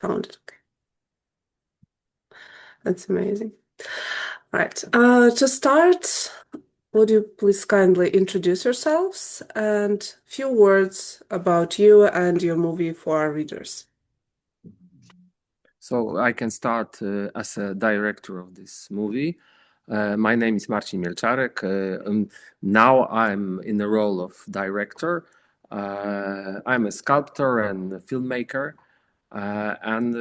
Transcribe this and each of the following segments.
Found it. Okay. That's amazing. All right. To start, would you please kindly introduce yourselves and few words about you and your movie for our readers? So I can start as a director of this movie. My name is Marcin Melcarek. Now I'm in the role of director. I'm a sculptor and a filmmaker. And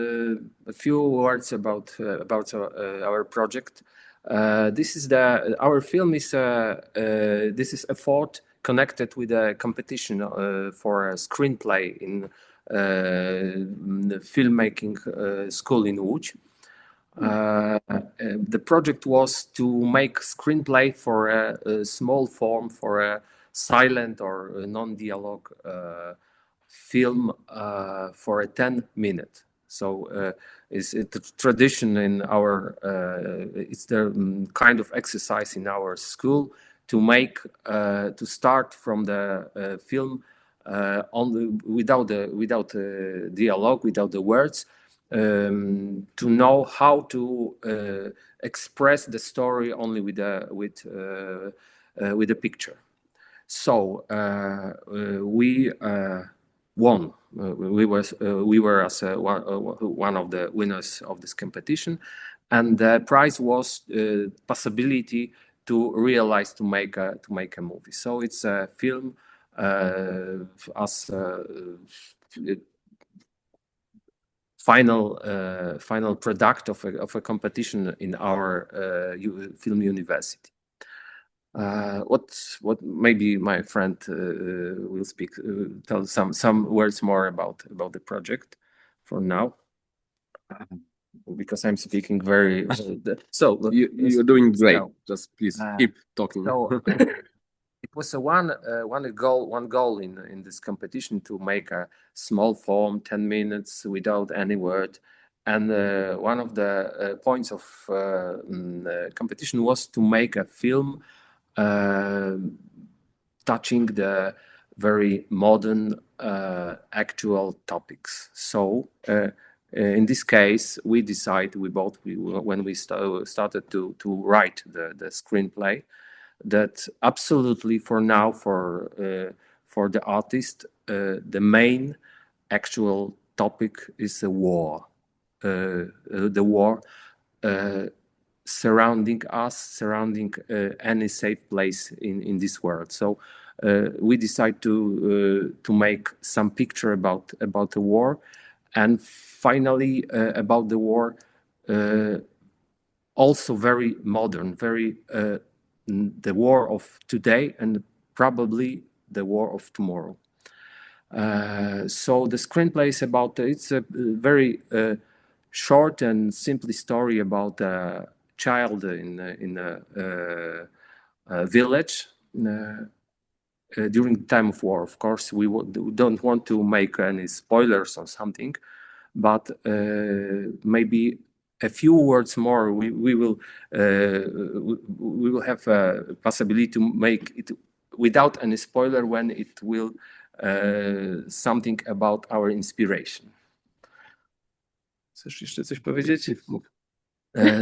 a few words about our project. Our film is this is a thought connected with a competition for a screenplay in the filmmaking school in Łódź. The project was to make screenplay for a small form, for a silent or non-dialogue film for a 10-minute. So it's a tradition in our, it's the kind of exercise in our school to make, to start from the film without dialogue, without the words, to know how to express the story only with a picture. So we won. We were as one of the winners of this competition, and the prize was possibility to realize to make a movie. So it's a film as final product of a competition in our film university. What maybe my friend will speak, tell some words more about the project for now, because I'm speaking very. So you're doing great. Just please keep talking. So, it was one goal in this competition to make a small form, 10 minutes without any word. And one of the points of competition was to make a film touching the very modern actual topics. So in this case, we decided, when we started to write the screenplay, that absolutely for now, for the artist, the main actual topic is the war. The war surrounding us, surrounding any safe place in this world. So we decided to make some picture about the war, and finally about the war, also very modern, very the war of today and probably the war of tomorrow. So the screenplay is about, it's a very short and simple story about a child in a village during the time of war. Of course, we don't want to make any spoilers or something, but maybe a few words more. We will have a possibility to make it without any spoiler when it will something about our inspiration. Chcesz jeszcze coś powiedzieć?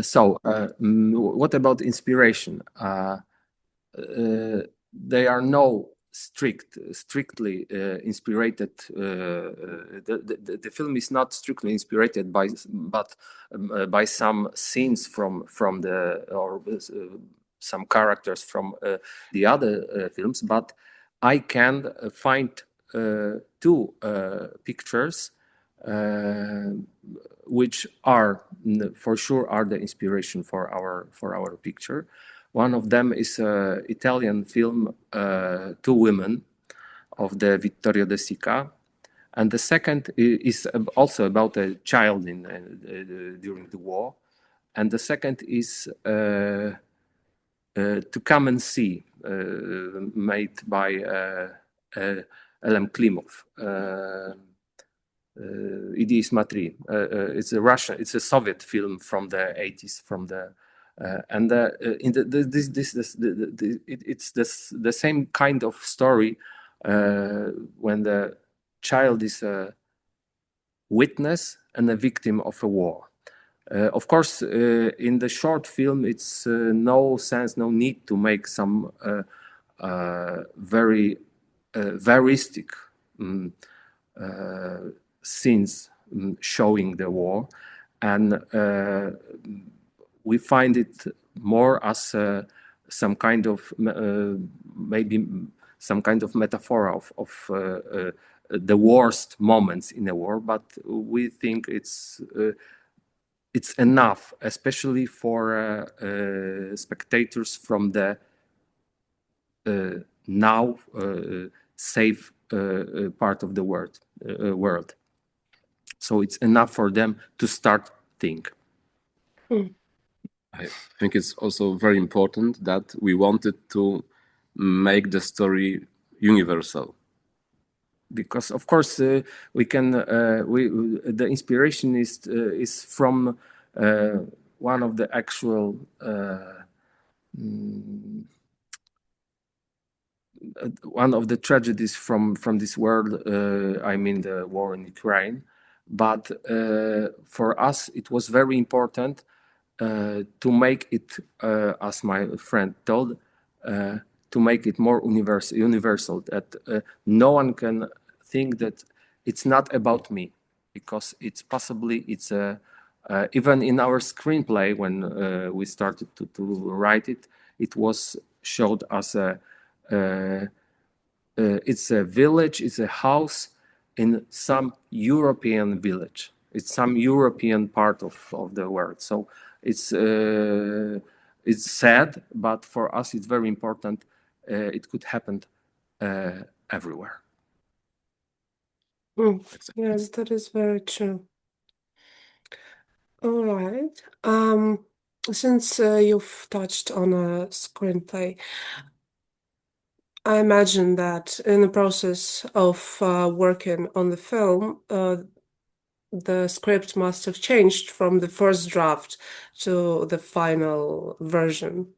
So what about inspiration? They are no strictly inspired. The film is not strictly inspired by some scenes from the or some characters from the other films, but I can find two pictures which are for sure are the inspiration for our picture. One of them is an Italian film, Two Women, of the Vittorio De Sica, and the second is also about a child during the war, and the second is To Come and See, made by Elem Klimov. Idi Smatri. It's a Russian, it's a Soviet film from the 80s, from the and it's the same kind of story when the child is witness and a victim of a war. Of course, in the short film, it's no need to make some very veristic scenes showing the war, and we find it more as some kind of maybe some kind of metaphor of the worst moments in a war, but we think it's enough, especially for spectators from the now safe part of the world. So it's enough for them to start think. I think it's also very important that we wanted to make the story universal. Because of course we can the inspiration is from one of the actual one of the tragedies from this world. I mean the war in Ukraine, but for us it was very important to make it, as my friend told, to make it more universal, that no one can think that it's not about me, because it's possibly even in our screenplay when we started to write it, it was showed as it's a village, it's a house in some European village. It's some European part of the world. So it's sad, but for us it's very important. It could happen everywhere. Yes, that is very true. All right. Since you've touched on a screenplay, I imagine that in the process of working on the film, the script must have changed from the first draft to the final version.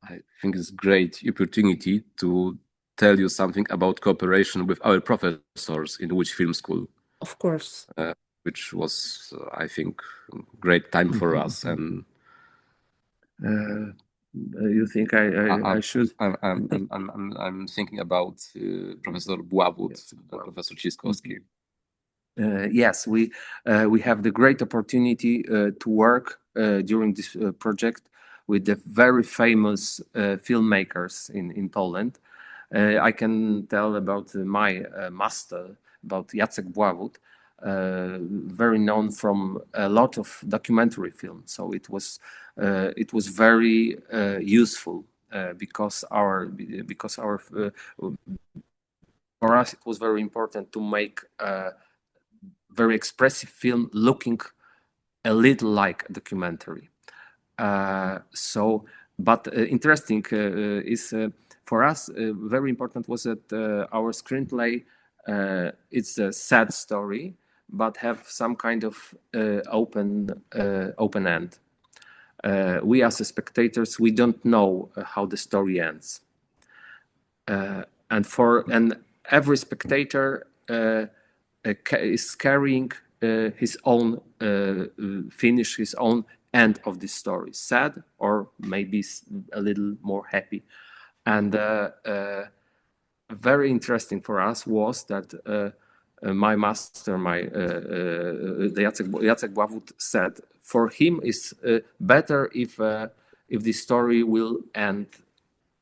I think it's a great opportunity to tell you something about cooperation with our professors in Łódź Film School. Of course. Which was, I think, great time for us. And you think I should? I'm thinking about Professor Bławut, yes, Professor Ciskowski. Yes, we have the great opportunity to work during this project with the very famous filmmakers in Poland. I can tell about my master, about Jacek Bławut, very known from a lot of documentary films. So it was very useful because for us it was very important to make very expressive film looking a little like a documentary. But interesting is for us very important was that our screenplay it's a sad story, but have some kind of open end. We as spectators, we don't know how the story ends, and every spectator is carrying his own his own end of the story, sad or maybe a little more happy. And very interesting for us was that my master, Jacek Bławut said, for him it's better if the story will end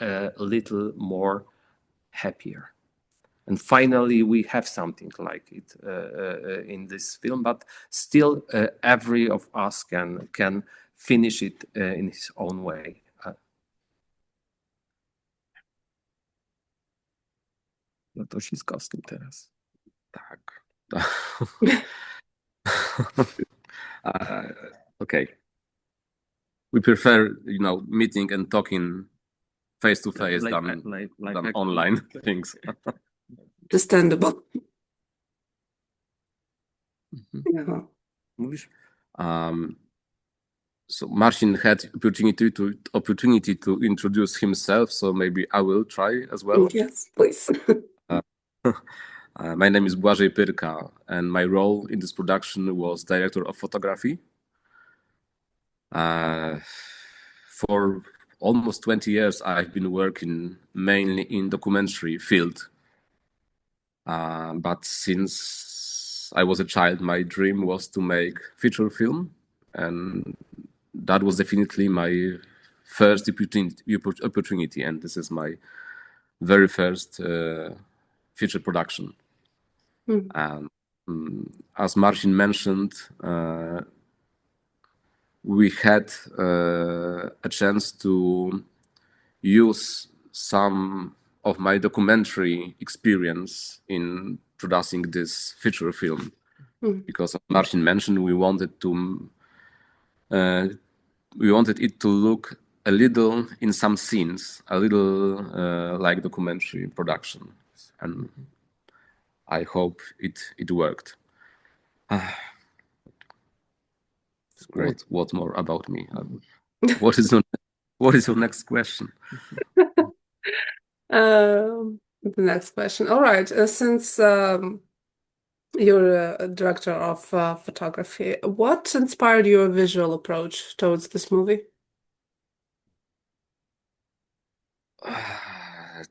a little more happier. And finally, we have something like it in this film, but still, every of us can finish it in his own way. No to Ciskowski teraz. Tak. Okay. We prefer, meeting and talking face to face than online things. Understandable. Yeah. So Marcin had opportunity to introduce himself, so maybe I will try as well. Yes, please. My name is Błażej Perka, and my role in this production was director of photography. For almost 20 years, I've been working mainly in documentary field. But since I was a child, my dream was to make feature film, and that was definitely my first opportunity, and this is my very first feature production. And as Marcin mentioned, we had a chance to use some of my documentary experience in producing this feature film. Because as Marcin mentioned, we wanted it to look a little in some scenes, a little like documentary production, and I hope it worked. Great. What more about me? What is your next question? The next question. All right. Since you're a director of photography, what inspired your visual approach towards this movie?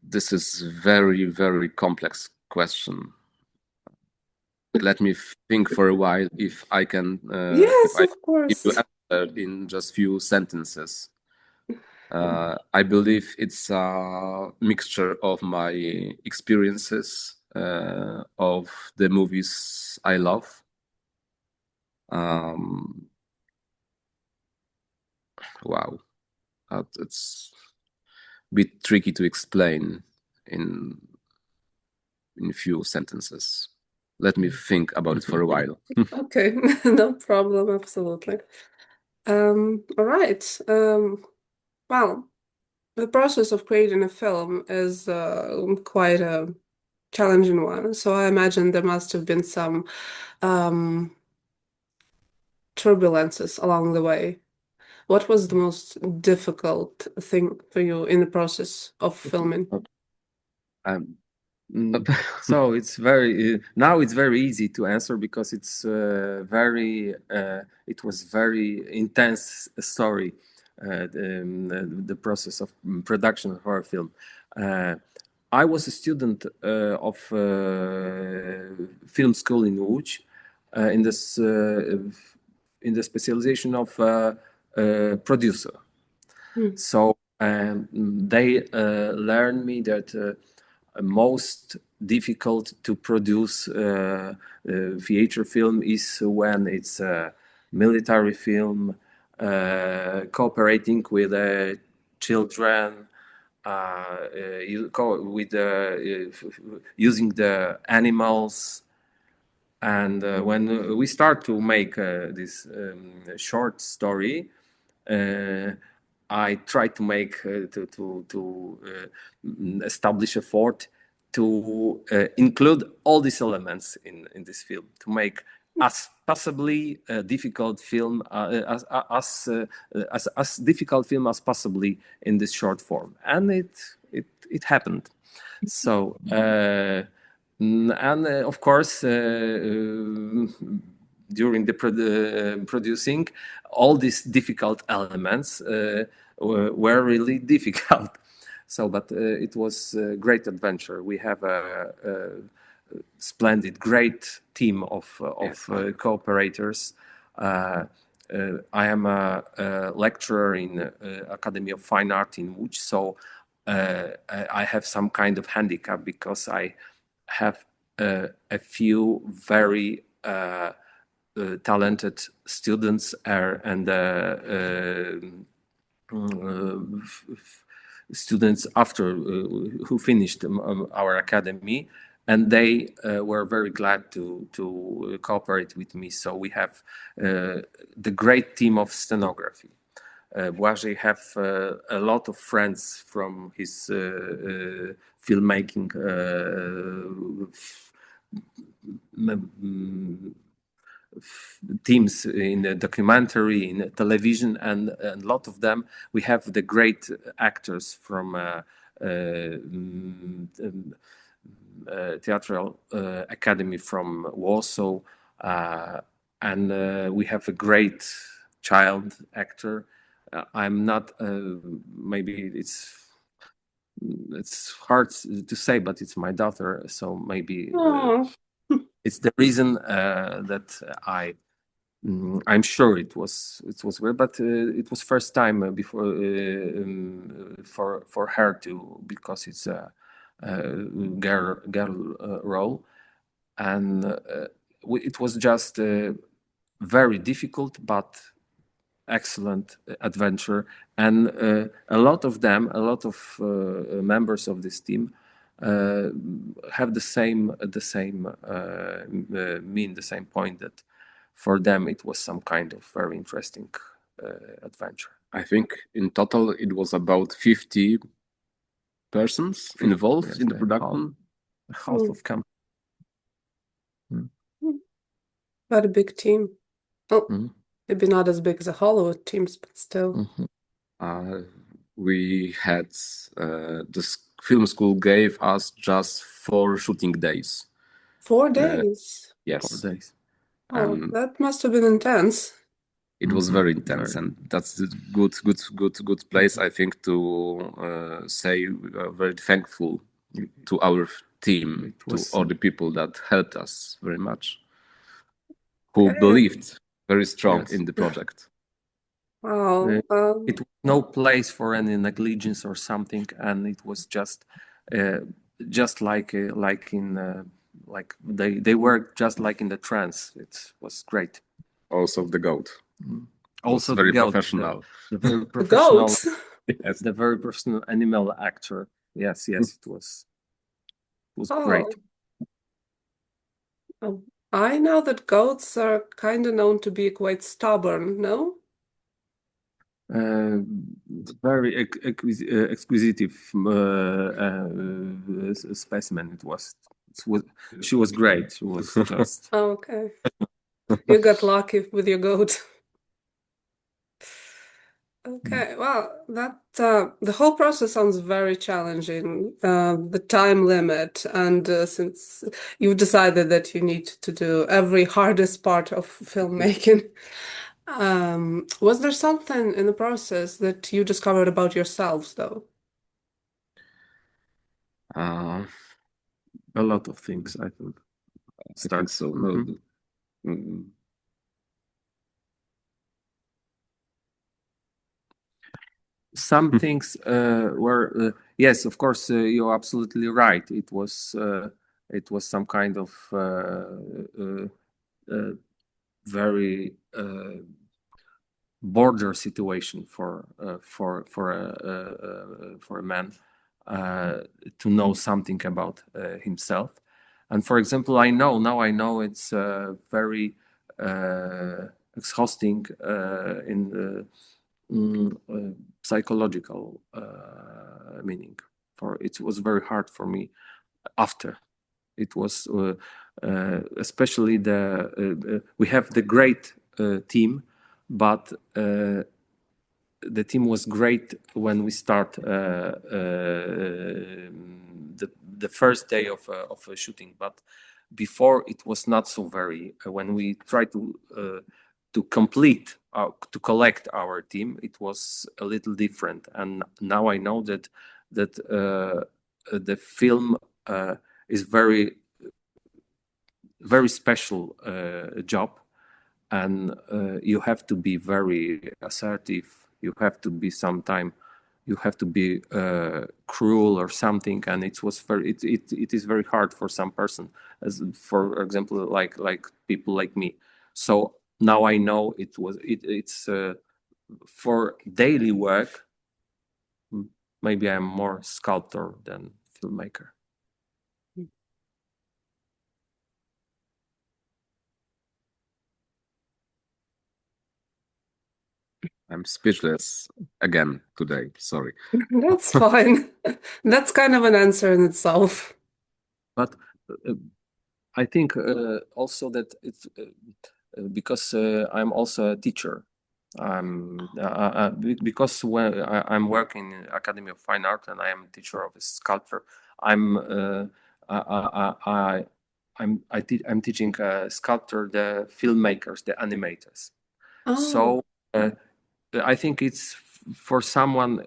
This is very, very complex question. Let me think for a while if I can. Yes, of course. Give you answer in just few sentences. I believe it's a mixture of my experiences of the movies I love. Wow, it's a bit tricky to explain in few sentences. Let me think about it for a while. Okay, no problem, absolutely. All right. Well, the process of creating a film is quite a challenging one. So I imagine there must have been some turbulences along the way. What was the most difficult thing for you in the process of filming? So it's now it's very easy to answer because it's it was very intense story, the process of production of our film. I was a student of film school in Łódź, in the specialization of producer. So they learned me that most difficult to produce feature film is when it's a military film, cooperating with children, using the animals. And when we start to make this short story, I try to make to establish effort to include all these elements in this film, to make as possibly difficult film as difficult film as possibly in this short form, and it happened. So and of course during the producing, all these difficult elements were really difficult. So, but it was a great adventure. We have a splendid, great team of cooperators. I am a lecturer in Academy of Fine Art in Łódź, so I have some kind of handicap because I have a few very talented students and students after who finished our academy, and they were very glad to cooperate with me. So we have the great team of scenography. Błażej have a lot of friends from his filmmaking teams in the documentary, in television, and a lot of them. We have the great actors from theatrical academy from Warsaw, and we have a great child actor. I'm not. Maybe it's hard to say, but it's my daughter. So maybe it's the reason that I'm sure it was weird, but it was first time before for her to, because it's a girl role, and it was just very difficult but excellent adventure, and a lot of members of this team have the same mean the same point, that for them it was some kind of very interesting adventure. I think in total it was about 50 persons involved, yes, in the production. Half of camp. Quite a big team. Oh, maybe not as big as the Hollywood teams, but still. We had this film school gave us just 4 shooting days. 4 days? Yes. 4 days. Oh, that must have been intense. It was very intense, and that's the good place, I think, to say we are very thankful to our team, to all the people that helped us very much, who believed very strong in the project. Wow. It was no place for any negligence or something, and it was just like in they worked just like in the trance. It was great. Also the goat. Also very the goat, professional. The very The professional. goats. Yes. The very professional animal actor. Yes, it was great. I know that goats are kind of known to be quite stubborn, no? Very exquisite specimen. She was great. She was just. Oh, okay. You got lucky with your goat. Okay, well, that the whole process sounds very challenging. The time limit, and since you've decided that you need to do every hardest part of filmmaking, was there something in the process that you discovered about yourselves, though? A lot of things, I think. I think so. Some things were yes, of course, you're absolutely right. It was some kind of very border situation for a man to know something about himself. And for example, I know it's very exhausting in psychological meaning. For it was very hard for me after. It was especially we have the great team, but the team was great when we start the first day of shooting, but before it was not so very. When we tried to collect our team, it was a little different. And now I know that the film is very special job, and you have to be very assertive. You have to be cruel or something, and it is very hard for some person, as for example like people like me. So now I know it's for daily work. Maybe I'm more sculptor than filmmaker. I'm speechless again today. Sorry. That's fine. That's kind of an answer in itself. But I think also that it's because I'm also a teacher. Because when I'm working in Academy of Fine Art and I am a teacher of a sculptor, I'm I'm teaching sculptor, the filmmakers, the animators. Oh, So I think it's for someone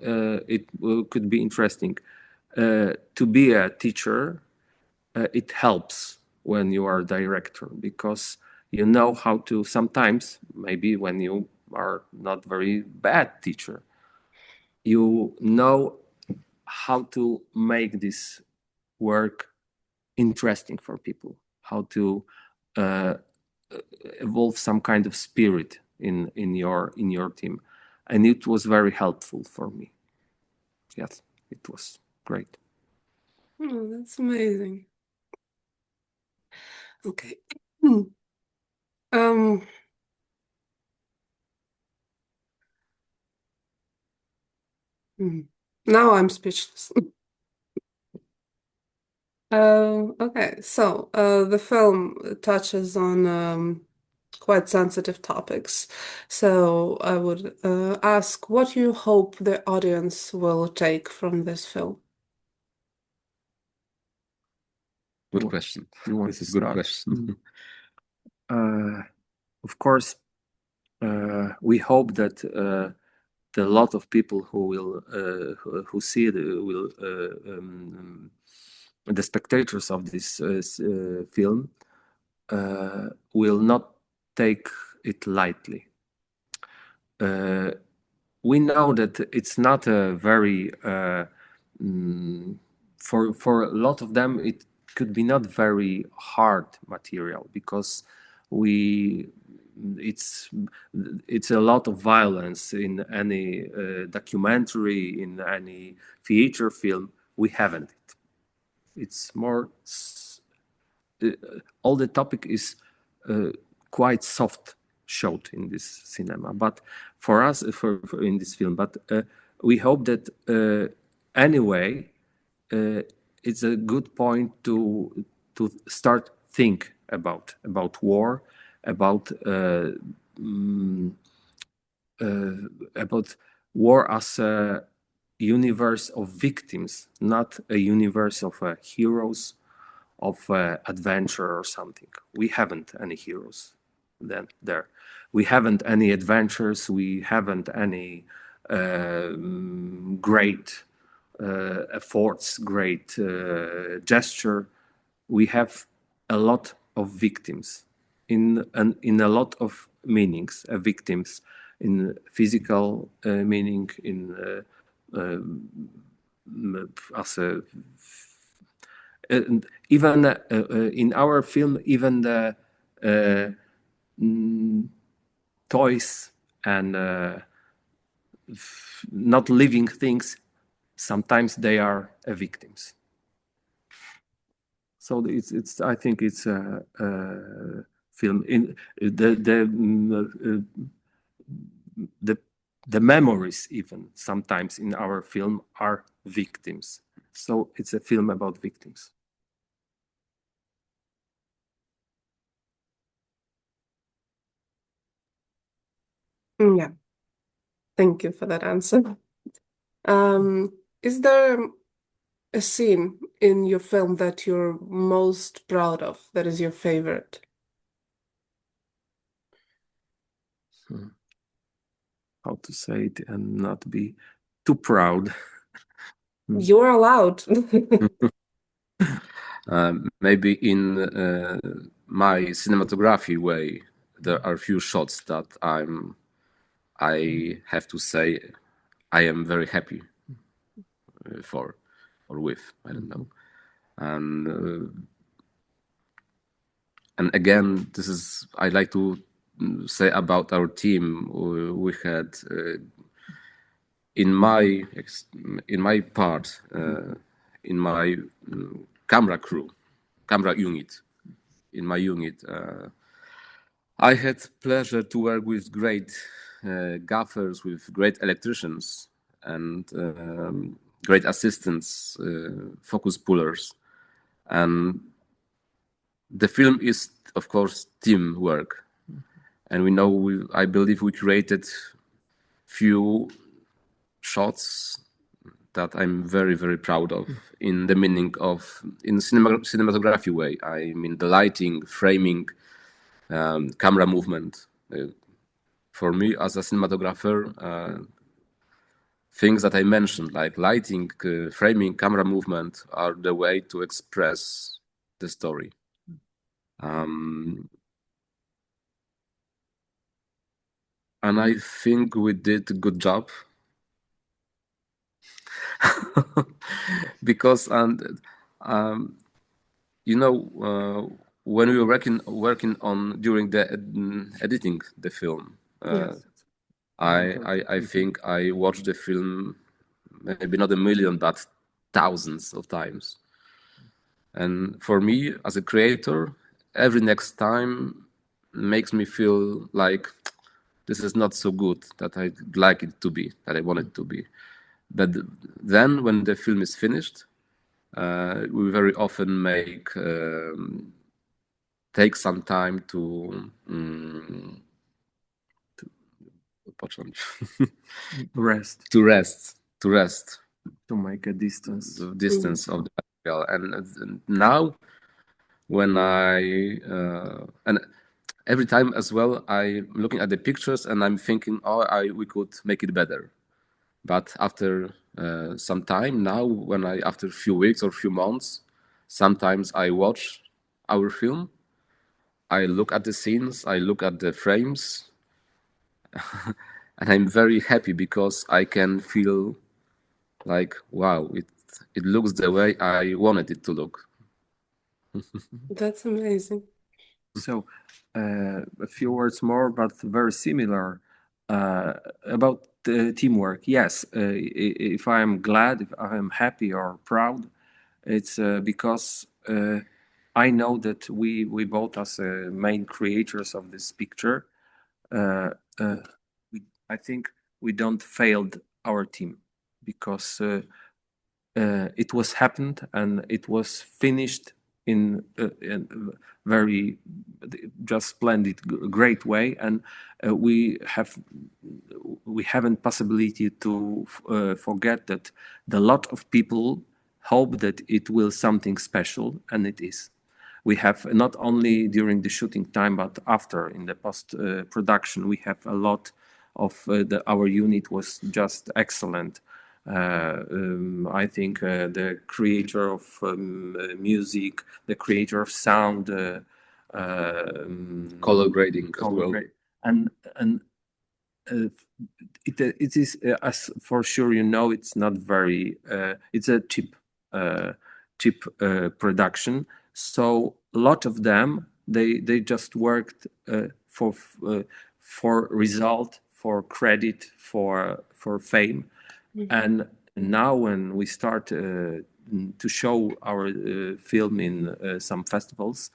it could be interesting to be a teacher. It helps when you are a director because you know how to sometimes, maybe when you are not very bad teacher, you know how to make this work interesting for people, how to uh, evolve some kind of spirit in your team, and it was very helpful for me. Yes, it was great. oh, that's amazing. Okay. Um, Now I'm speechless. Okay, so the film touches on quite sensitive topics. So I would ask what you hope the audience will take from this film. Good question. You want This to is a good start? question. Of course, we hope that the lot of people who will who see it will the spectators of this film will not take it lightly. We know that it's not a very for a lot of them it could be not very hard material because we it's a lot of violence in any documentary, in any feature film. We haven't it. It's more all the topic is quite soft showed in this cinema, but for us for in this film, but we hope that anyway it's a good point to start think about war, about about war as a universe of victims, not a universe of heroes, of adventure or something. We haven't any heroes then there. We haven't any adventures. We haven't any great efforts, great gesture. We have a lot of victims in a lot of meanings. Victims in physical meaning, in as a even in our film, even the toys and not living things, sometimes they are victims. So it's I think it's a film in the memories even sometimes in our film are victims. So it's a film about victims. Yeah, thank you for that answer. Is there a scene in your film that you're most proud of, that is your favorite? How to say it and not be too proud. You're allowed. Maybe in my cinematography way, there are a few shots that I have to say I am very happy for or with. I don't know. And again, this is I like to say about our team. We had in my part in my camera crew, camera unit, in my unit. I had pleasure to work with great gaffers, with great electricians, and great assistants, focus pullers, and the film is, of course, teamwork. And we know I believe we created few shots that I'm very, very proud of in the meaning of in cinematography way. I mean the lighting, framing, camera movement. For me as a cinematographer, things that I mentioned like lighting, framing, camera movement are the way to express the story. And I think we did a good job. Because you know, when we were working on during the editing the film, Yes. I think I watched the film maybe not a million but thousands of times. And for me as a creator, every next time makes me feel like this is not so good that I'd like it to be, that I want it to be. But then when the film is finished, we very often take some time to Rest to make a distance. the distance of the material. And now when and every time as well, I'm looking at the pictures and I'm thinking, we could make it better. But after some time now, after a few weeks or few months, sometimes I watch our film, I look at the scenes, I look at the frames, and I'm very happy because I can feel like, wow, it looks the way I wanted it to look. That's amazing. So, a few words more, but very similar about teamwork. Yes, if I am glad, if I am happy or proud, it's because I know that we both, as main creators of this picture, I think we don't failed our team because it was happened and it was finished in a very just splendid, great way, and we haven't possibility to forget that the lot of people hope that it will something special, and it is. We have not only during the shooting time, but after in the post production, we have a lot of our unit was just excellent. I think the creator of music, the creator of sound, Color grading as well. And it is as for sure you know it's not very it's a cheap production. So a lot of them they just worked for result, for credit, for fame. And now when we start to show our film in some festivals,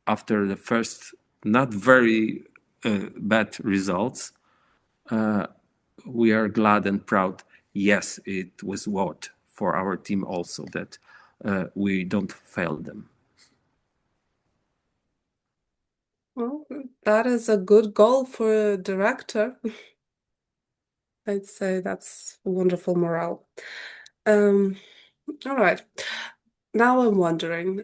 after the first not very bad results, we are glad and proud. Yes, it was what for our team also that we don't fail them. Well, that is a good goal for a director. I'd say that's wonderful morale. All right. Now I'm wondering,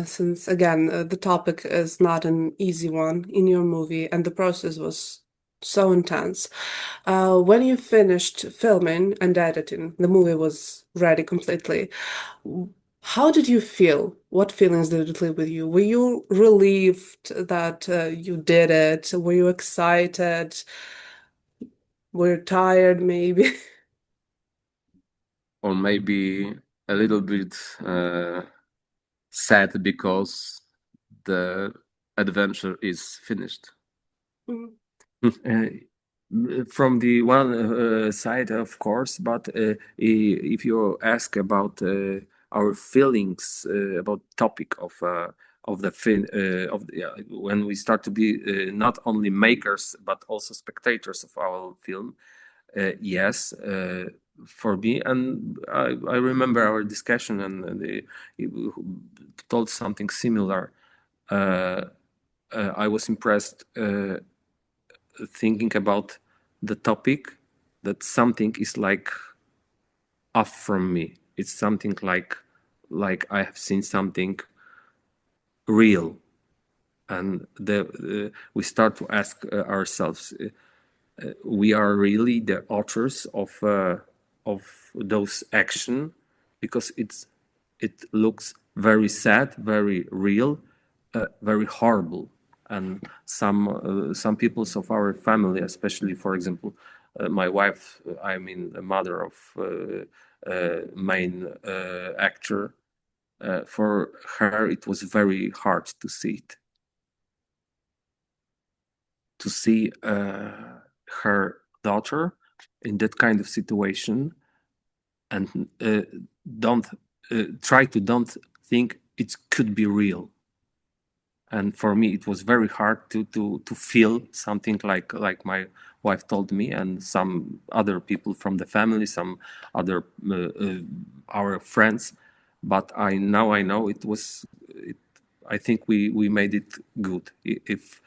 since again, the topic is not an easy one in your movie and the process was so intense. When you finished filming and editing, the movie was ready completely. How did you feel? What feelings did it leave with you? Were you relieved that you did it? Were you excited? Were you tired, maybe? Or maybe a little bit sad because the adventure is finished. From the one side, of course, but if you ask about our feelings about topic of the film when we start to be not only makers but also spectators of our film, yes, for me, and I remember our discussion, and he told something similar. I was impressed thinking about the topic that something is like off from me. It's something like I have seen something real, and we start to ask ourselves, we are really the authors of those action, because it looks very sad, very real, very horrible. And some peoples of our family, especially, for example, my wife, I mean, the mother of main actor, for her it was very hard to see it, to see her daughter in that kind of situation, and don't don't think it could be real. And for me, it was very hard to feel something like my wife told me, and some other people from the family, some other our friends. But now I know it was. I think we made it good. If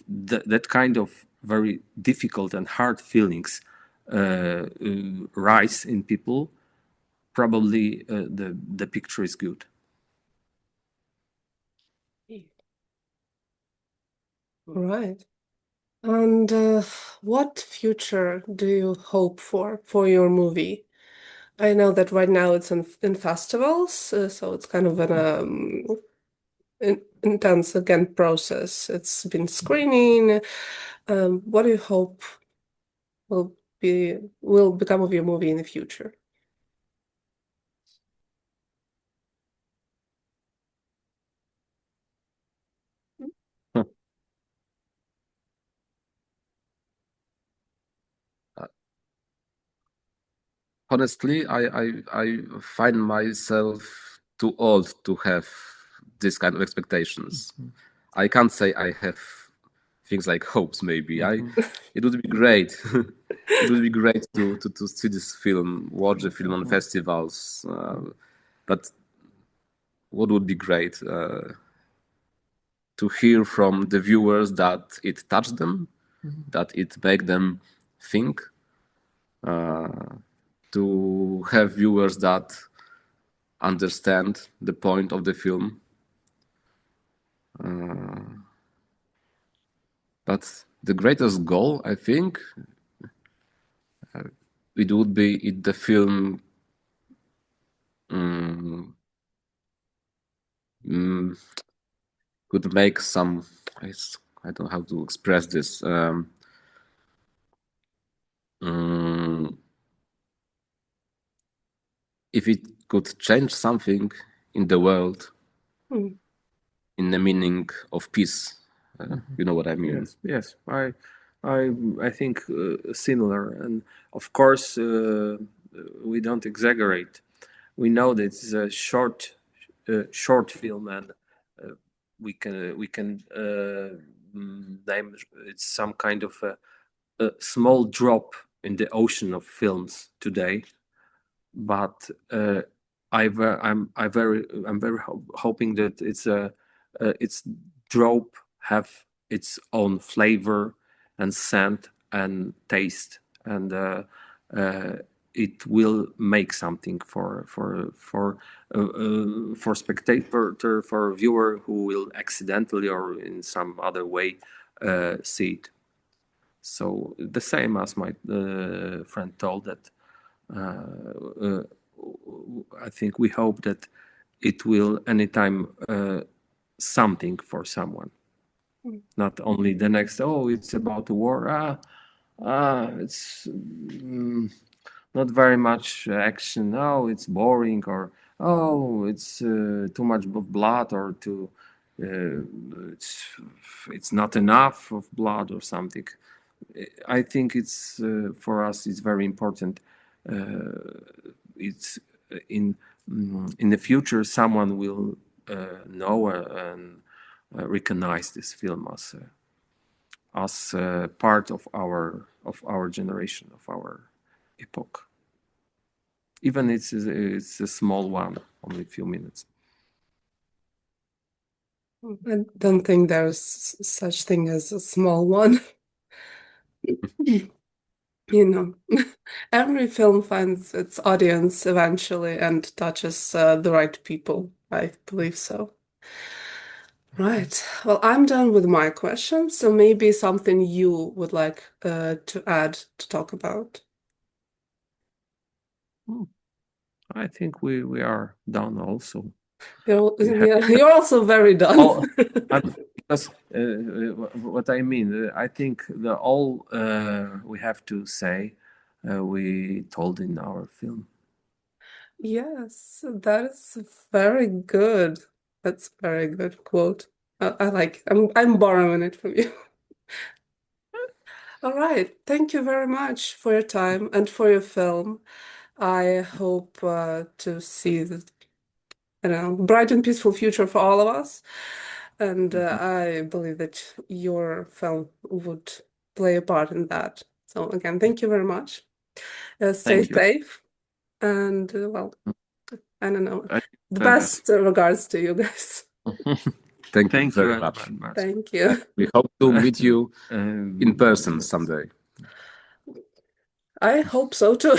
that kind of very difficult and hard feelings rise in people, probably the picture is good. Right. And what future do you hope for your movie? I know that right now it's in festivals, so it's kind of an intense again process. It's been screening. What do you hope will become of your movie in the future? Honestly, I find myself too old to have this kind of expectations. I can't say I have things like hopes. Maybe it would be great. It would be great to see this film, watch the film on festivals. But what would be great to hear from the viewers that it touched them, that it made them think. To have viewers that understand the point of the film. But the greatest goal, I think, it would be if the film could make some. I don't know how to express this. If it could change something in the world, in the meaning of peace, you know what I mean? Yes. I think similar, and of course we don't exaggerate. We know that it's a short film, and we can name it's some kind of a small drop in the ocean of films today. But I'm very hoping that its drop have its own flavor and scent and taste, and it will make something for spectator, for viewer who will accidentally or in some other way see it. So the same as my friend told, that I think we hope that it will anytime something for someone, not only the next, oh, it's about the war, it's not very much action, oh, it's boring, or oh, it's too much of blood, or it's not enough of blood or something. I think it's for us it's very important. It's in the future someone will know and recognize this film as part of our generation, of our epoch. Even it's a small one, only a few minutes. I don't think there's such thing as a small one. You know, every film finds its audience eventually and touches the right people. I believe so. Right. Well, I'm done with my questions, so maybe something you would like to add to talk about. I think we are done also. You're also very done. Oh, because what I mean, I think all we have to say we told in our film. Yes, that is very good. That's a very good quote. I like. I'm borrowing it from you. All right. Thank you very much for your time and for your film. I hope to see the, bright and peaceful future for all of us. And I believe that your film would play a part in that. So again, thank you very much. Stay Thank you. safe and well, I don't know. I- The best regards to you guys. Thank you Thank very you much. very much. Thank you. We hope to meet you in person someday. I hope so too.